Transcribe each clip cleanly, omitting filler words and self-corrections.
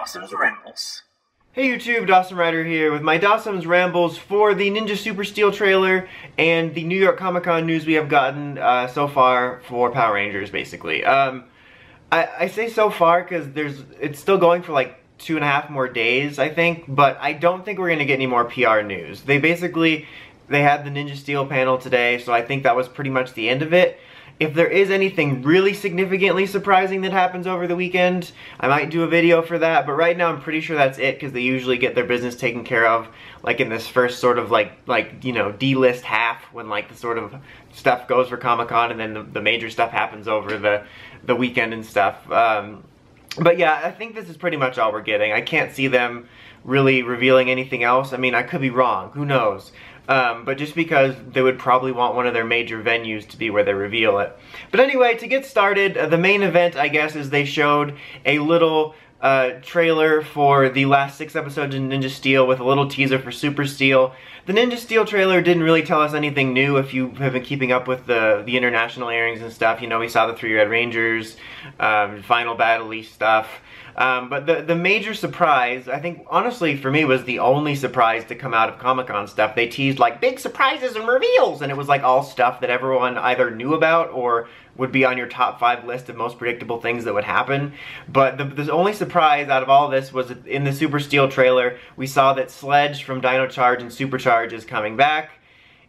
Dosm's Rambles. Hey YouTube, Dosm Rider here with my Dosm's Rambles for the Ninja Super Steel trailer and the New York Comic Con news we have gotten so far for Power Rangers, basically. I say so far because it's still going for like 2.5 more days, I think, but I don't think we're going to get any more PR news. They had the Ninja Steel panel today, so I think that was pretty much the end of it. If there is anything really significantly surprising that happens over the weekend, I might do a video for that, but right now I'm pretty sure that's it because they usually get their business taken care of like in this first sort of like you know, D-list half when like the sort of stuff goes for Comic-Con and then the major stuff happens over the weekend and stuff. But yeah, I think this is pretty much all we're getting. I can't see them really revealing anything else. I mean, I could be wrong, who knows? But just because they would probably want one of their major venues to be where they reveal it. But anyway, to get started, the main event, I guess, is they showed a little trailer for the last 6 episodes of Ninja Steel with a little teaser for Super Steel. The Ninja Steel trailer didn't really tell us anything new. If you have been keeping up with the international airings and stuff, you know we saw the 3 Red Rangers, Final Battle-y stuff. But the major surprise, I think, honestly, for me, was the only surprise to come out of Comic-Con stuff. They teased, like, big surprises and reveals, and it was, like, all stuff that everyone either knew about or would be on your top 5 list of most predictable things that would happen. But the only surprise out of all this was in the Super Steel trailer, we saw that Sledge from Dino Charge and Supercharge is coming back.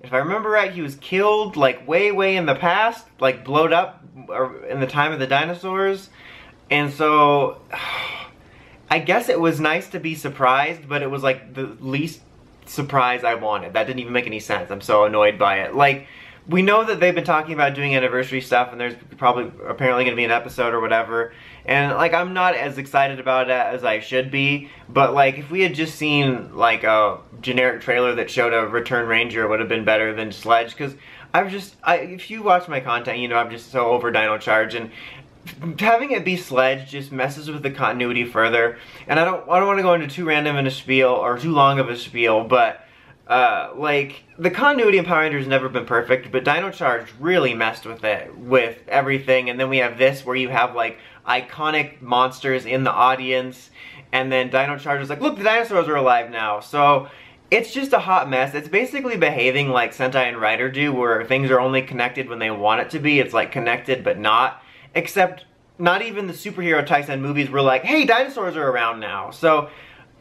If I remember right, he was killed, like, way in the past, like, blowed up in the time of the dinosaurs. And so, I guess it was nice to be surprised, but it was like the least surprise I wanted. That didn't even make any sense. I'm so annoyed by it. Like, we know that they've been talking about doing anniversary stuff, and there's probably apparently going to be an episode or whatever. And, like, I'm not as excited about it as I should be, but, like, if we had just seen, like, a generic trailer that showed a Return Ranger, it would have been better than Sledge, because if you watch my content, you know I'm just so over Dino Charge, and having it be Sledge just messes with the continuity further. And I don't want to go into too random in a spiel or too long of a spiel, but like, the continuity in Power Rangers has never been perfect, but Dino Charge really messed with it, with everything. And then we have this where you have like iconic monsters in the audience, and then Dino Charge is like, look, the dinosaurs are alive now. So it's just a hot mess. It's basically behaving like Sentai and Rider do, where things are only connected when they want it to be. It's like connected but not. Except, not even the superhero Tyson movies were like, hey, dinosaurs are around now. So,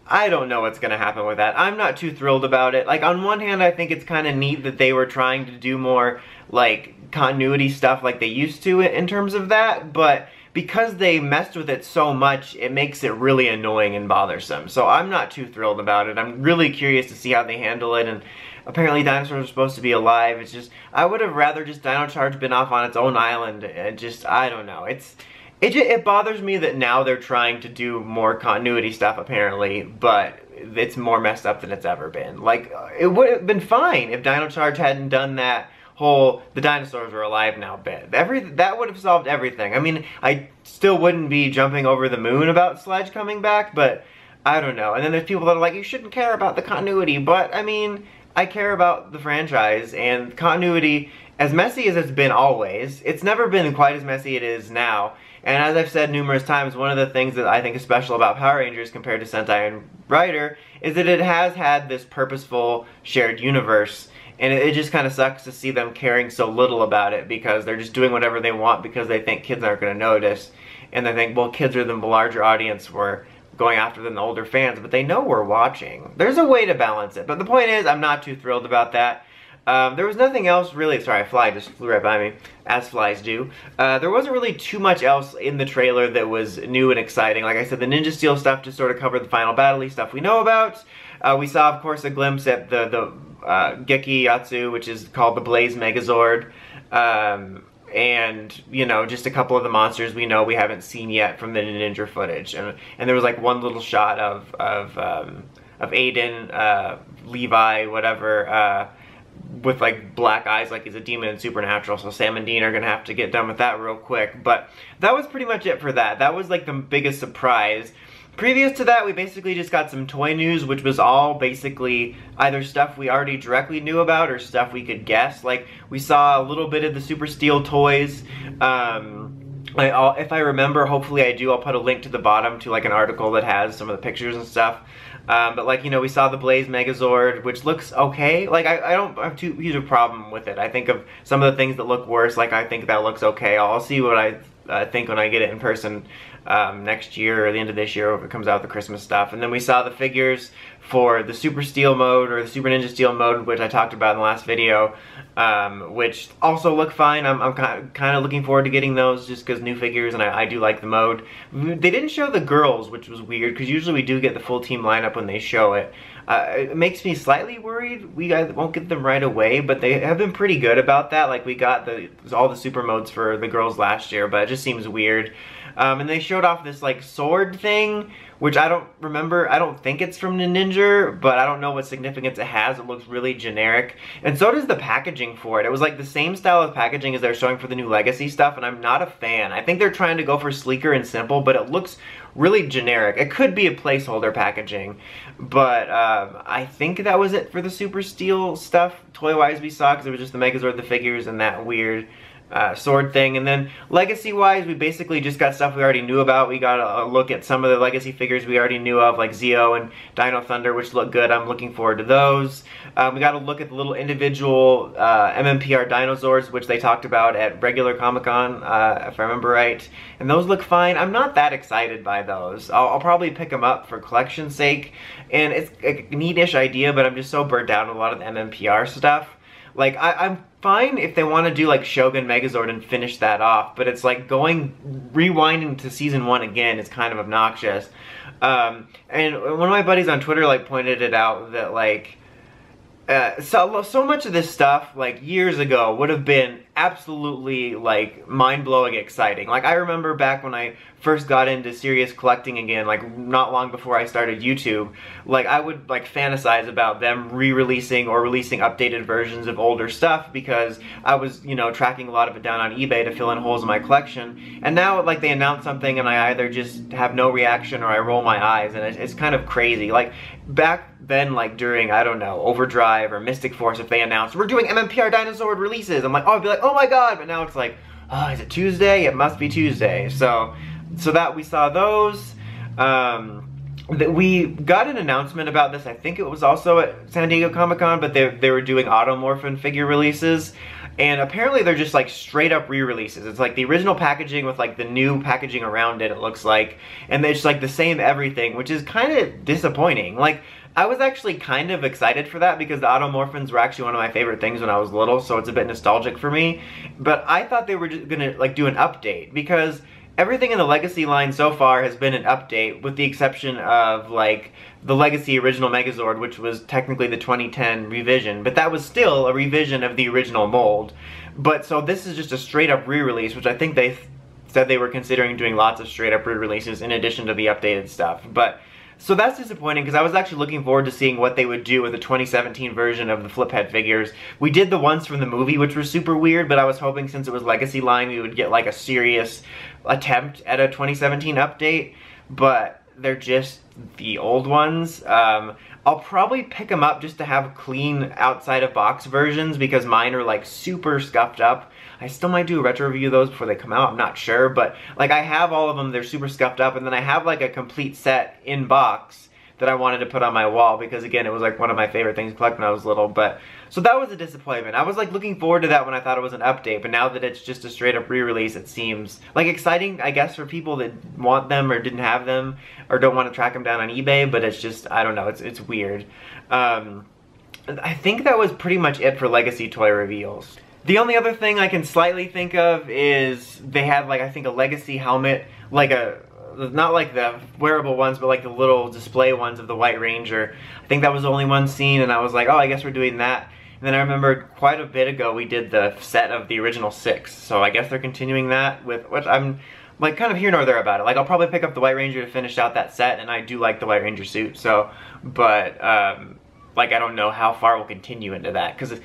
I don't know what's going to happen with that. I'm not too thrilled about it. Like, on one hand, I think it's kind of neat that they were trying to do more, like, continuity stuff like they used to in terms of that. But because they messed with it so much, it makes it really annoying and bothersome. So, I'm not too thrilled about it. I'm really curious to see how they handle it. And apparently dinosaurs are supposed to be alive. It's just, I would have rather just Dino Charge been off on its own island, and just, I don't know. It bothers me that now they're trying to do more continuity stuff, apparently, but it's more messed up than it's ever been. Like, it would have been fine if Dino Charge hadn't done that whole, the dinosaurs are alive now bit. That would have solved everything. I mean, I still wouldn't be jumping over the moon about Sledge coming back, but I don't know. And then there's people that are like, you shouldn't care about the continuity, but, I mean, I care about the franchise, and continuity, as messy as it's been always, it's never been quite as messy as it is now. And as I've said numerous times, one of the things that I think is special about Power Rangers compared to Sentai and Rider is that it has had this purposeful shared universe. And it just kind of sucks to see them caring so little about it, because they're just doing whatever they want because they think kids aren't going to notice. And they think, well, kids are the larger audience, we're going after than the older fans, but they know we're watching. There's a way to balance it, but the point is, I'm not too thrilled about that. There was nothing else really, sorry, a fly just flew right by me, as flies do. There wasn't really too much else in the trailer that was new and exciting. Like I said, the Ninja Steel stuff just sort of covered the Final Battle-y stuff we know about. We saw, of course, a glimpse at the Geki Yatsu, which is called the Blaze Megazord. And, you know, just a couple of the monsters we know we haven't seen yet from the Ninja footage. And there was like one little shot of Aiden, Levi, whatever, with like black eyes like he's a demon in Supernatural. So Sam and Dean are gonna have to get done with that real quick. But that was pretty much it for that. That was like the biggest surprise. Previous to that, we basically just got some toy news, which was all basically either stuff we already directly knew about or stuff we could guess. Like, we saw a little bit of the Super Steel toys. If I remember, hopefully I do, I'll put a link to the bottom to like an article that has some of the pictures and stuff. But like, you know, we saw the Blaze Megazord, which looks okay. Like, I don't have too huge a problem with it. I think of some of the things that look worse, like I think that looks okay. I'll see what I think when I get it in person next year or the end of this year if it comes out with the Christmas stuff. And then we saw the figures for the Super Steel mode or the Super Ninja Steel mode, which I talked about in the last video, which also look fine. I'm kind of looking forward to getting those just because new figures, and I do like the mode. They didn't show the girls, which was weird because usually we do get the full team lineup when they show it. It makes me slightly worried we won't get them right away, but they have been pretty good about that. Like, we got all the super modes for the girls last year, but it just seems weird. And they showed off this like sword thing, which I don't remember. I don't think it's from Ninja, but I don't know what significance it has. It looks really generic. And so does the packaging for it. It was like the same style of packaging as they're showing for the new Legacy stuff, and I'm not a fan. I think they're trying to go for sleeker and simple, but it looks really generic. It could be a placeholder packaging, but I think that was it for the Super Steel stuff toy-wise we saw, because it was just the Megazord, the figures, and that weird sword thing. And then Legacy-wise, we basically just got stuff we already knew about. We got a look at some of the Legacy figures we already knew of, like Zeo and Dino Thunder, which look good. I'm looking forward to those. We got a look at the little individual MMPR Dinozords, which they talked about at regular Comic-Con, if I remember right. And those look fine. I'm not that excited by those. I'll probably pick them up for collection's sake. And it's a neat-ish idea, but I'm just so burnt out on a lot of the MMPR stuff. Like, I'm fine if they want to do like Shogun Megazord and finish that off, but it's like rewinding to season 1 again is kind of obnoxious. And one of my buddies on Twitter like pointed it out that like so much of this stuff like years ago would have been absolutely like mind-blowing exciting. Like, I remember back when I first got into serious collecting again, like not long before I started YouTube, like I would like fantasize about them re-releasing or releasing updated versions of older stuff because I was, you know, tracking a lot of it down on eBay to fill in holes in my collection. And now like they announce something and I either just have no reaction or I roll my eyes, and it's kind of crazy. Like back then, like during, I don't know, Overdrive or Mystic Force, if they announced we're doing MMPR Dinozord releases, I'm like, oh, I'd be like, oh my god. But now it's like, oh, is it Tuesday? It must be Tuesday. So that we saw those. We got an announcement about this. I think it was also at San Diego Comic-Con, but they were doing Automorphin figure releases. And apparently they're just like straight up re-releases. It's like the original packaging with like the new packaging around it looks like. And they're just like the same everything, which is kind of disappointing. Like, I was actually kind of excited for that because the Automorphins were actually one of my favorite things when I was little, so it's a bit nostalgic for me. But I thought they were just gonna like do an update, because everything in the Legacy line so far has been an update, with the exception of like the Legacy original Megazord, which was technically the 2010 revision, but that was still a revision of the original mold. But so this is just a straight up re-release, which I think they said they were considering doing lots of straight up re-releases in addition to the updated stuff. But so that's disappointing, because I was actually looking forward to seeing what they would do with the 2017 version of the Fliphead figures. We did the ones from the movie, which were super weird, but I was hoping since it was Legacy line we would get like a serious attempt at a 2017 update, but they're just the old ones. I'll probably pick them up just to have clean outside of box versions, because mine are like super scuffed up. I still might do a retro review of those before they come out, I'm not sure, but like I have all of them, they're super scuffed up, and then I have like a complete set in box that I wanted to put on my wall, because again, it was like one of my favorite things to collect when I was little. But so that was a disappointment. I was like looking forward to that when I thought it was an update, but now that it's just a straight up re-release, it seems like exciting, I guess, for people that want them or didn't have them or don't want to track them down on eBay, but it's just, I don't know, it's weird. I think that was pretty much it for Legacy toy reveals. The only other thing I can slightly think of is they had like, I think a Legacy helmet, like not like the wearable ones, but like the little display ones of the White Ranger. I think that was the only one seen, and I was like, oh, I guess we're doing that. And then I remember quite a bit ago we did the set of the original 6, so I guess they're continuing that, with which I'm like kind of here nor there about it. Like, I'll probably pick up the White Ranger to finish out that set, and I do like the White Ranger suit, so, but like I don't know how far we'll continue into that, because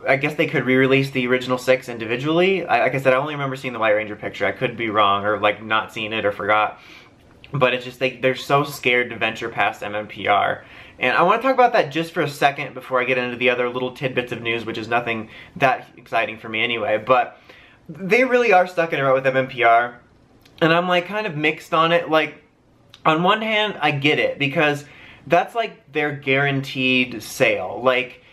I guess they could re-release the original 6 individually. Like I said, I only remember seeing the White Ranger picture. I could be wrong, or like not seeing it or forgot. But it's just they're so scared to venture past MMPR. And I want to talk about that just for a second before I get into the other little tidbits of news, which is nothing that exciting for me anyway. But they really are stuck in a rut with MMPR. And I'm like kind of mixed on it. Like, on one hand, I get it, because that's like their guaranteed sale. Like,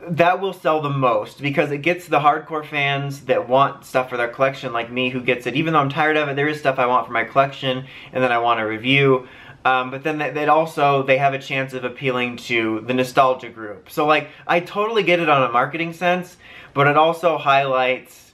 that will sell the most, because it gets the hardcore fans that want stuff for their collection, like me, who gets it. Even though I'm tired of it, there is stuff I want for my collection and then I want to review. But then they have a chance of appealing to the nostalgia group. So like, I totally get it on a marketing sense, but it also highlights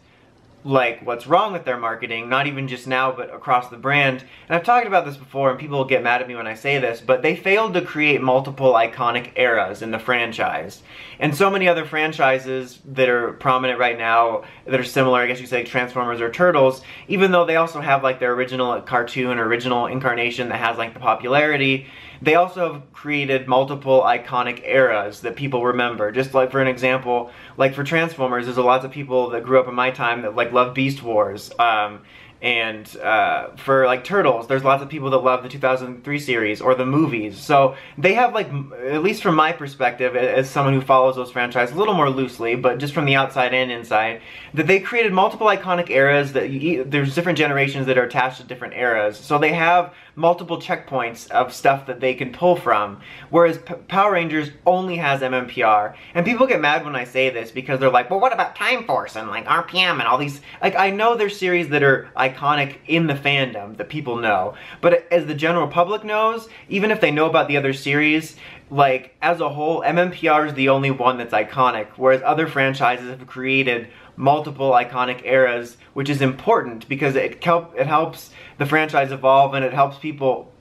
like what's wrong with their marketing, not even just now, but across the brand. And I've talked about this before, and people get mad at me when I say this, but they failed to create multiple iconic eras in the franchise. And so many other franchises that are prominent right now, that are similar, I guess you could say, Transformers or Turtles, even though they also have like their original cartoon or original incarnation that has like the popularity, they also have created multiple iconic eras that people remember. Just like, for an example, like for Transformers, there's a lot of people that grew up in my time that like love Beast Wars. And for like Turtles, there's lots of people that love the 2003 series or the movies. So they have, like, at least from my perspective as someone who follows those franchises a little more loosely, but just from the outside and inside, that they created multiple iconic eras, that there's different generations that are attached to different eras. So they have multiple checkpoints of stuff that they can pull from, whereas Power Rangers only has MMPR. And people get mad when I say this, because they're like, well, what about Time Force and like RPM and all these? Like, I know there's series that are iconic in the fandom that people know, but as the general public knows, even if they know about the other series, like, as a whole, MMPR is the only one that's iconic, whereas other franchises have created multiple iconic eras, which is important because it helps the franchise evolve, and it helps people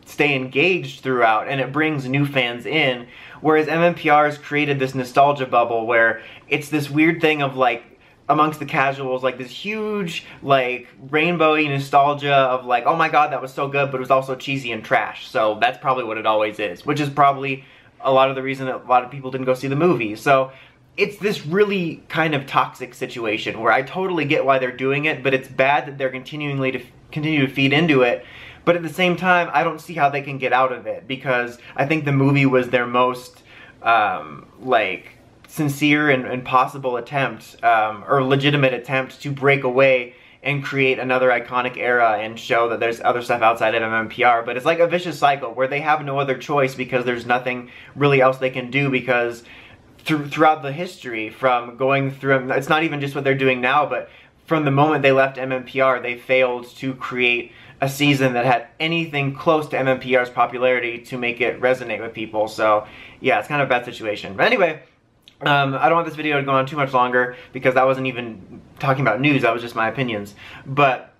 stay engaged throughout, and it brings new fans in, whereas MMPR has created this nostalgia bubble where it's this weird thing of, like, amongst the casuals, like this huge, like, rainbowy nostalgia of like, oh my god, that was so good, but it was also cheesy and trash. So that's probably what it always is, which is probably a lot of the reason that a lot of people didn't go see the movie. So it's this really kind of toxic situation where I totally get why they're doing it, but it's bad that they're continue to feed into it. But at the same time, I don't see how they can get out of it, because I think the movie was their most, like, sincere and possible attempt, or legitimate attempt to break away and create another iconic era and show that there's other stuff outside of MMPR. But it's like a vicious cycle where they have no other choice, because there's nothing really else they can do, because throughout the history, from going through, it's not even just what they're doing now, but from the moment they left MMPR, they failed to create a season that had anything close to MMPR's popularity to make it resonate with people. So yeah, it's kind of a bad situation. But anyway, I don't want this video to go on too much longer, because I wasn't even talking about news, that was just my opinions. But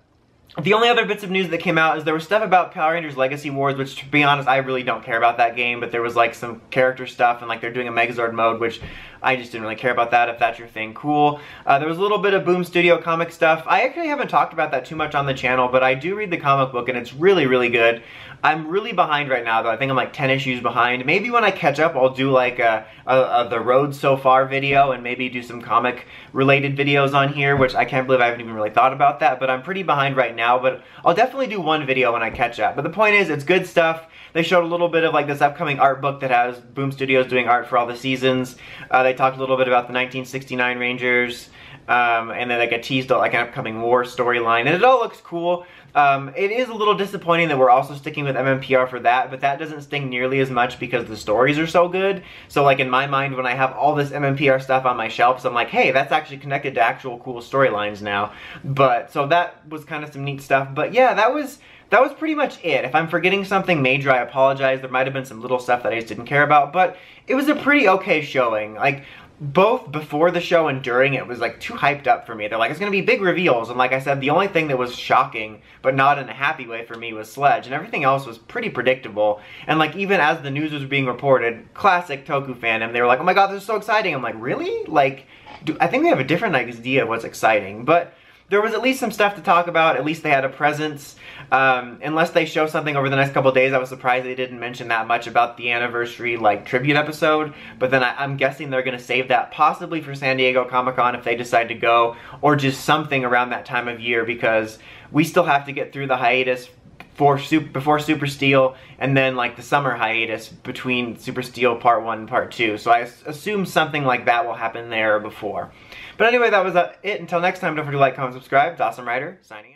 the only other bits of news that came out is there was stuff about Power Rangers Legacy Wars, which, to be honest, I really don't care about that game, but there was like some character stuff, and like they're doing a Megazord mode, which I just didn't really care about that. If that's your thing, cool. There was a little bit of Boom Studio comic stuff. I actually haven't talked about that too much on the channel, but I do read the comic book, and it's really, really good. I'm really behind right now, though. I think I'm like 10 issues behind. Maybe when I catch up, I'll do like the road so far video, and maybe do some comic related videos on here, which I can't believe I haven't even really thought about that, but I'm pretty behind right now. But I'll definitely do one video when I catch up. But the point is, it's good stuff. They showed a little bit of like this upcoming art book that has Boom Studios doing art for all the seasons. They talked a little bit about the 1969 Rangers, and then like a teased like an upcoming war storyline, and it all looks cool. It is a little disappointing that we're also sticking with MMPR for that, but that doesn't sting nearly as much because the stories are so good. So like in my mind, when I have all this MMPR stuff on my shelves, I'm like, hey, that's actually connected to actual cool storylines now. But so that was kind of some neat stuff. But yeah, that was pretty much it. If I'm forgetting something major, I apologize. There might have been some little stuff that I just didn't care about, but it was a pretty okay showing. Like, both before the show and during, it was like too hyped up for me. They're like, it's gonna be big reveals, and like I said, the only thing that was shocking, but not in a happy way for me, was Sledge, and everything else was pretty predictable. And like, even as the news was being reported, classic Toku fandom, they were like, oh my god, this is so exciting. I'm like, really? Like, I think they have a different idea of what's exciting, but there was at least some stuff to talk about. At least they had a presence. Unless they show something over the next couple days, I was surprised they didn't mention that much about the anniversary, like, tribute episode. But then I'm guessing they're going to save that possibly for San Diego Comic-Con if they decide to go, or just something around that time of year, because we still have to get through the hiatus before Super Steel, and then like the summer hiatus between Super Steel Part 1 and Part 2. So I assume something like that will happen there before. But anyway, that was it. Until next time, don't forget to like, comment, subscribe. Dosm Rider, signing out.